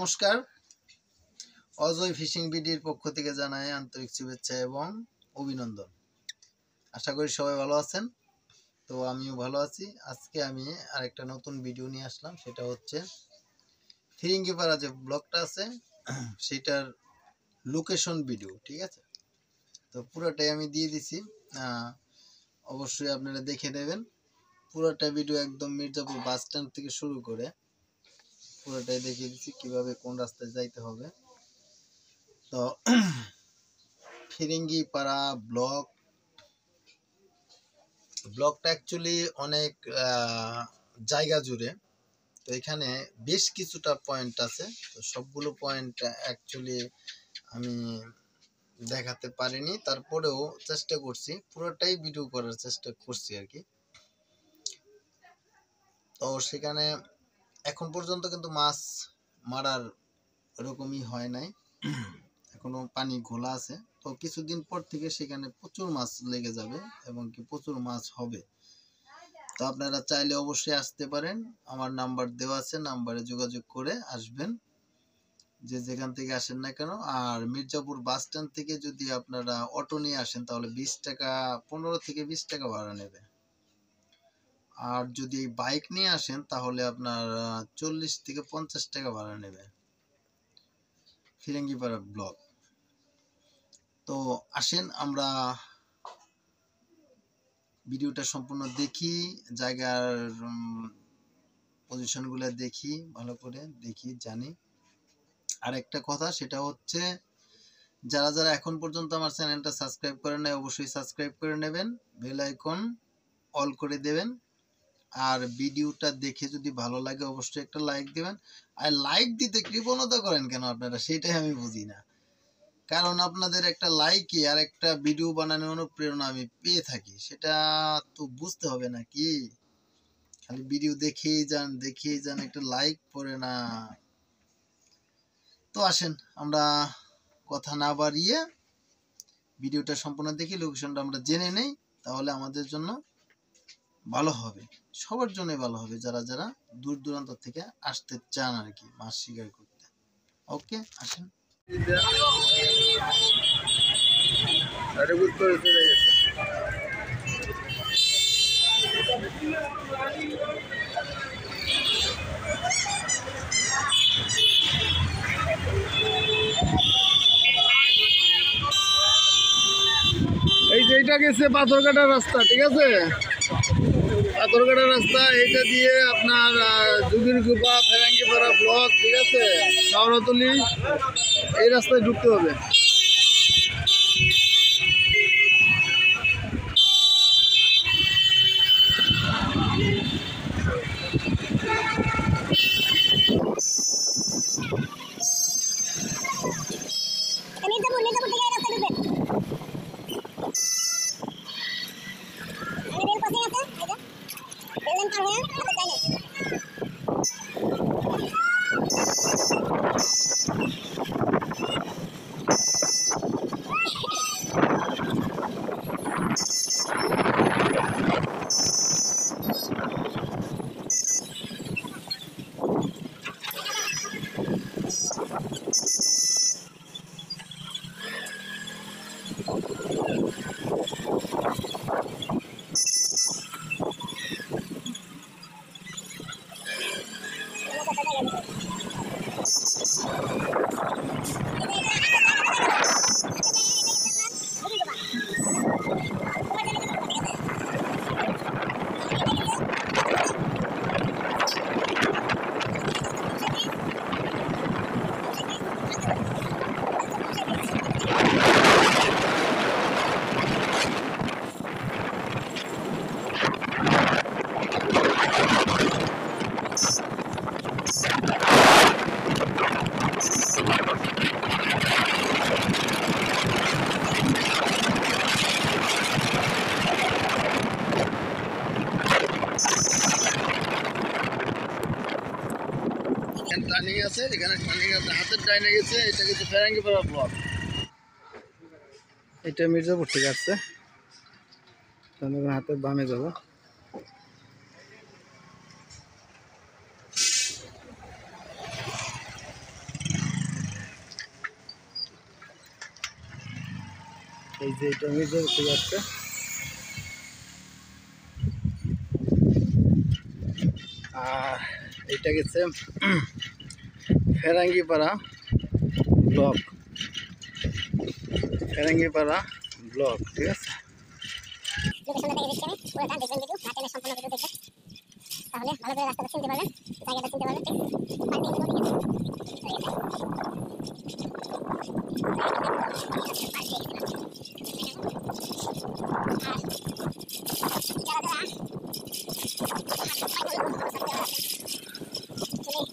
নমস্কার, অজয় ফিশিং বিডির পক্ষ থেকে জানাই আন্তরিক শুভেচ্ছা এবং অভিনন্দন। আশা করি সবাই ভালো আছেন। তো আমিও ভালো আছি। আজকে আমি আরেকটা নতুন ভিডিও নিয়ে আসলাম, সেটা হচ্ছে ফিরিঙ্গিপাড়া যে ব্লকটা আছে সেটার লোকেশন ভিডিও। ঠিক আছে, তো পুরোটাই আমি দিয়ে দিছি, অবশ্যই আপনারা দেখে নেবেন। পুরোটা ভিডিও একদম মির্জাপুর বাস স্ট্যান্ড থেকে শুরু করে পুরোটাই দেখিয়ে দিচ্ছি কিভাবে কোন রাস্তায় যাইতে হবে। তো ফিরিঙ্গিপাড়া ব্লকটা অ্যাকচুয়ালি অনেক জায়গা জুড়ে। তো এখানে বেশ কিছুটা পয়েন্ট আছে, তো সবগুলো পয়েন্ট অ্যাকচুয়ালি আমি দেখাতে পারিনি, তারপরেও চেষ্টা করছি, পুরোটাই ভিডিও করার চেষ্টা করছি আর কি। তো সেখানে এখন পর্যন্ত কিন্তু মাছ মারার এরকমই হয় নাই, এখনো পানি ঘোলা আছে। তো কিছুদিন পর থেকে সেখানে প্রচুর মাছ লেগে যাবে এবং কি প্রচুর মাছ হবে। তো আপনারা চাইলে অবশ্যই আসতে পারেন, আমার নাম্বার দেওয়া আছে, নাম্বারে যোগাযোগ করে আসবেন যে যেখান থেকে আসেন না কেন। আর মির্জাপুর বাস স্ট্যান্ড থেকে যদি আপনারা অটো নিয়ে আসেন তাহলে 20 টাকা, 15 থেকে 20 টাকা ভাড়া নেবে। আর যদি বাইক নিয়ে আসেন তাহলে আপনার 40 থেকে 50 টাকা ভাড়া নেবে ফিরিঙ্গিপাড়া ব্লক। তো আসেন আমরা ভিডিওটা সম্পূর্ণ দেখি, জায়গার পজিশনগুলো দেখি, ভালো করে দেখি, জানি। আর একটা কথা, সেটা হচ্ছে যারা যারা এখন পর্যন্ত আমার চ্যানেলটা সাবস্ক্রাইব করেন নাই অবশ্যই সাবস্ক্রাইব করে নেবেন, বেল আইকন অল করে দেবেন। আর ভিডিওটা দেখে যদি ভালো লাগে অবশ্যই একটা লাইক দিবেন। আর লাইক দিতে কৃপণতা করেন কেন আপনারা, সেটাই আমি বুঝি না। কারণ আপনাদের একটা লাইকে আর একটা ভিডিও বানানোর অনুপ্রেরণা আমি পেয়ে থাকি, সেটা তো বুঝতে হবে নাকি? খালি ভিডিও দেখেই যান, একটা লাইক পড়ে না। তো আসেন আমরা কথা না বাড়িয়ে ভিডিওটা সম্পূর্ণ দেখি, লোকেশনটা আমরা জেনে নেই, তাহলে আমাদের জন্য ভালো হবে, সবার জন্য ভালো হবে, যারা যারা দূর দূরান্ত থেকে আসতে চান আর কি মাছ শিকার করতে। ওকে, আসেন। এই যে এটা গেছে পাথরঘাটা রাস্তা, ঠিক আছে, পাথরঘাটা রাস্তা, এইটা দিয়ে আপনার জুগিরগুপা, ফিরিঙ্গিপাড়া ব্লক, ঠিক আছে, শহরতলি, এই রাস্তায় ঢুকতে হবে। টার্নিং আছে, এখানে টার্নিং আছে, হাতের ডাইনে গেছে, এটা গেছে ফিরিঙ্গিপাড়া ব্লক, এটা মির্জাপুর থেকে আসছে, হাতের বামে যাব। এই যে এটা মেজর উঠে যাচ্ছে। আর এটা গেছে ফেরাঙ্গিপাড়া ব্লক, ফেরাঙ্গিপাড়া ব্লক, ঠিক আছে। তাহলে ভালো করে রাস্তাটা চিনতে পারবেন, জায়গাটা চিনতে পারবেন।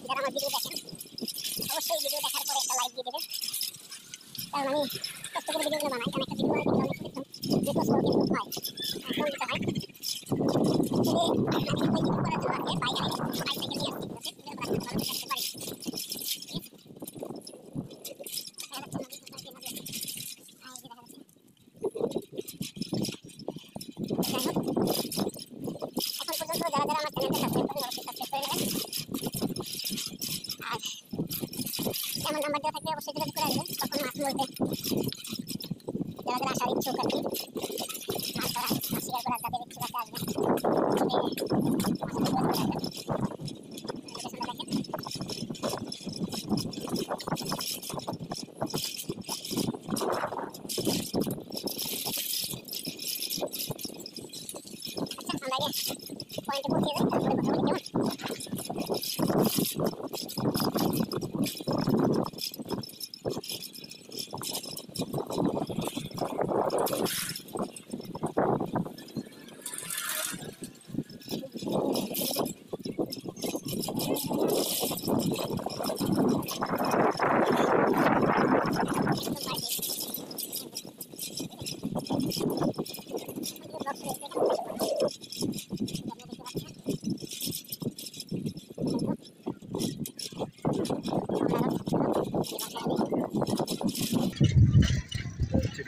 যারা আমার ভিডিও দেখেন অবশ্যই ভিডিও দেখার পরে একটা লাইক দিয়ে দেবেন, কারণ আমি কষ্ট করে ভিডিওগুলো বানাই, কারণ একটা ভিডিও বানাতে অনেক যে কষ্ট কিন্তু হয় ফোন দিতে হয়। আমার নাম্বার দেওয়া থাকলে অবশ্যই যোগাযোগ করে আসবেন, তখন মাছ মরবে। যারা যারা আসার ইচ্ছুক আর কি, মাছ ধরা মাছ শিকার করার যাদের ইচ্ছুক আছে আসবেন। আচ্ছা, আমরা আগে পয়েন্টে পৌঁছে যাই, তারপরে কথা বলি, কেমন?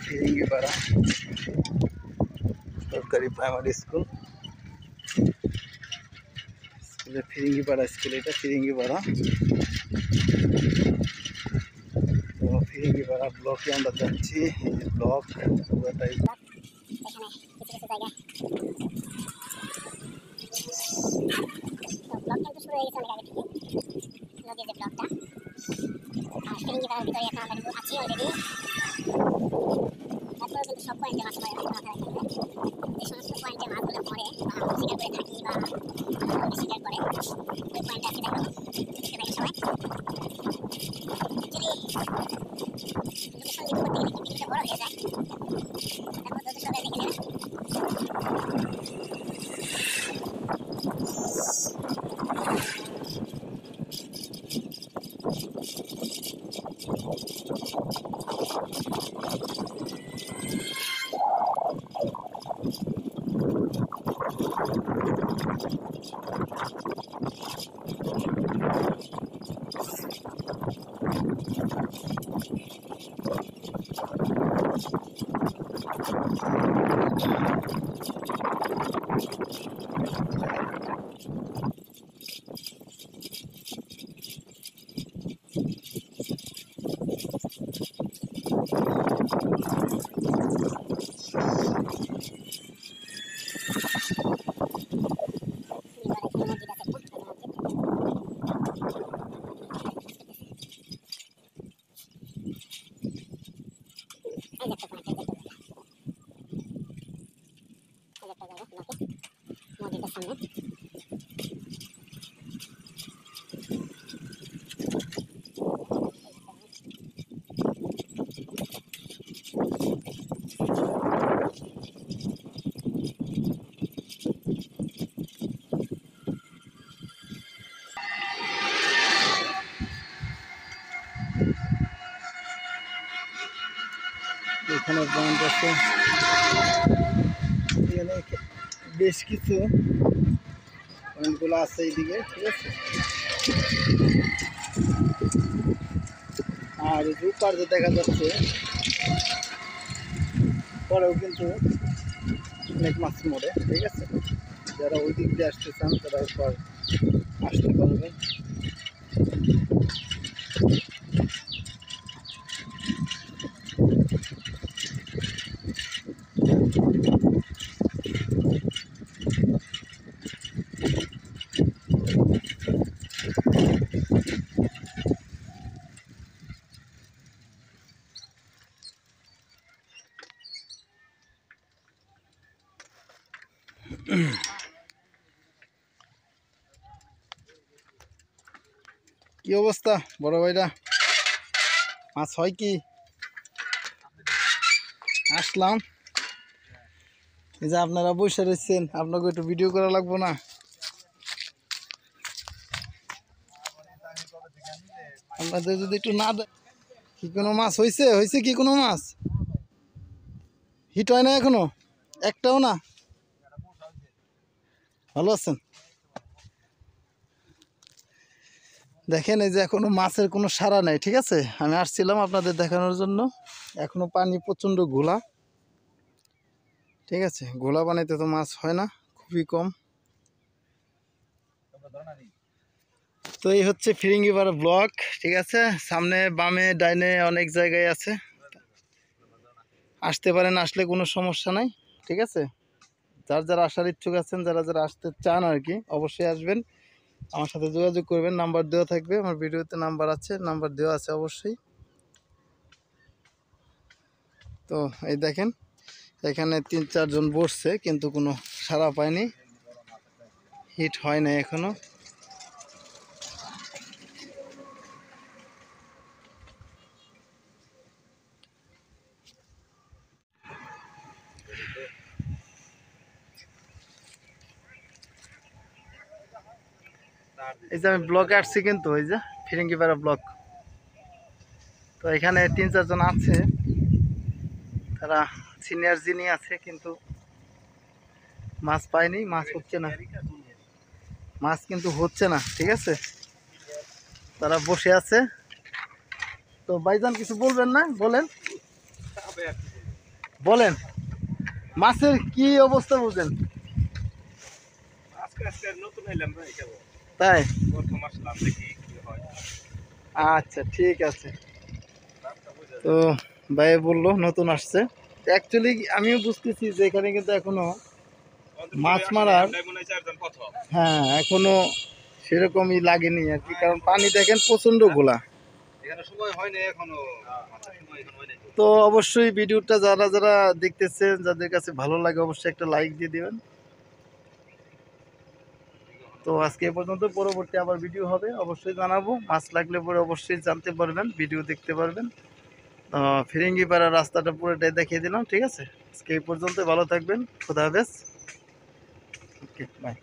ফিরিঙ্গিপাড়া সরকারি প্রাইমারি স্কুল, ফিরিঙ্গিপাড়া স্কুল, এটা ফিরিঙ্গিপাড়া। তো ফিরিঙ্গিপাড়া ব্লকে আমরা যাচ্ছি, এই যে ব্লক পুরোটাই। ফিরিঙ্গিপাড়ার ভিতরে এখন আমরা আছি অলরেডি। তারপরে কিন্তু সব পয়েন্টে মাছ পড়ে না, মাথায় রাখতে হবে। যে সমস্ত পয়েন্টে মাছগুলো পড়ে বা আমরা শিকার করে থাকি বা শিকার করে ওই পয়েন্টে আছে, দেখো দেখতে পাই সবাই। অ্যাকচুয়ালি লোকেশন দিতে করতে গেলে ভিডিওটা বড় হয়ে যায়, তারপর যদি সবাই দেখে নেবেন। মসজিদের সামনে এখানে পয়েন্ট আছে, এখানে বেশ কিছু পয়েন্টগুলো আছে এইদিকে, ঠিক আছে। আর দুপার যে দেখা যাচ্ছে পরেও কিন্তু অনেক মাছ মরে, ঠিক আছে। যারা ওই দিক দিয়ে আসতে চান তারা উপর আসতে পারবেন। কি অবস্থা বড় ভাইরা, মাছ হয় কি? আসলাম, এই যে আপনারা বসে রয়েছেন, আপনাকে একটু ভিডিও করা লাগবো না? আপনাদের যদি একটু না কি কোনো মাছ হয়েছে? হয়েছে কি কোনো মাছ? হিট হয় না এখনো? একটাও না? ভালো আছেন? দেখেন এই যে এখনো মাছের কোনো সাড়া নাই, ঠিক আছে? আমি আসছিলাম আপনাদের দেখানোর জন্য। এখনো পানি প্রচণ্ড ঘোলা, ঠিক আছে? ঘোলা পানিতে তো মাছ হয় না, খুবই কম। তো এই হচ্ছে ফিরিঙ্গিপাড়া ব্লক, ঠিক আছে? সামনে বামে ডাইনে অনেক জায়গায় আছে, আসতে পারেন, আসলে কোনো সমস্যা নাই, ঠিক আছে? যার যারা আসার ইচ্ছুক আছেন, যারা যারা আসতে চান আর কি, অবশ্যই আসবেন, আমার সাথে যোগাযোগ করবেন। নাম্বার দেওয়া থাকবে, আমার ভিডিওতে নাম্বার আছে, নাম্বার দেওয়া আছে অবশ্যই। তো এই দেখেন এখানে 3-4 জন বসছে, কিন্তু কোনো সাড়া পায়নি, হিট হয় না এখনো। এই যে আমি ব্লকে আসছি, কিন্তু ওই যে ফিরিঙ্গিপাড়া ব্লক, তো এখানে 3-4 জন আছে, তারা সিনিয়র যিনি আছে, কিন্তু মাছ পায়নি, মাছ হচ্ছে না, মাছ কিন্তু হচ্ছে না, ঠিক আছে? তারা বসে আছে। তো ভাইজান কিছু বলবেন না? বলেন বলেন, মাছের কি অবস্থা বুঝেন? তাই? আচ্ছা ঠিক আছে। তো ভাই বললো নতুন আসছে, অ্যাকচুয়ালি আমিও বুঝতেছি যে এখানে কিন্তু এখনো মাছ মারার, হ্যাঁ, এখনো সেরকমই লাগেনি আর কি, কারণ পানি দেখেন প্রচন্ড ঘোলা। তো অবশ্যই ভিডিওটা যারা যারা দেখতেছেন, যাদের কাছে ভালো লাগে, অবশ্যই একটা লাইক দিয়ে দিবেন। তো আজকে এ পর্যন্ত, পরবর্তী আবার ভিডিও হবে, অবশ্যই জানাবো। মাছ লাগলে পরে অবশ্যই জানতে পারবেন, ভিডিও দেখতে পারবেন। ফিরিঙ্গিপাড়া রাস্তাটা পুরোটাই দেখিয়ে দিলাম, ঠিক আছে? আজকে এই পর্যন্ত, ভালো থাকবেন, খোদা হাফেজ, ওকে বাই।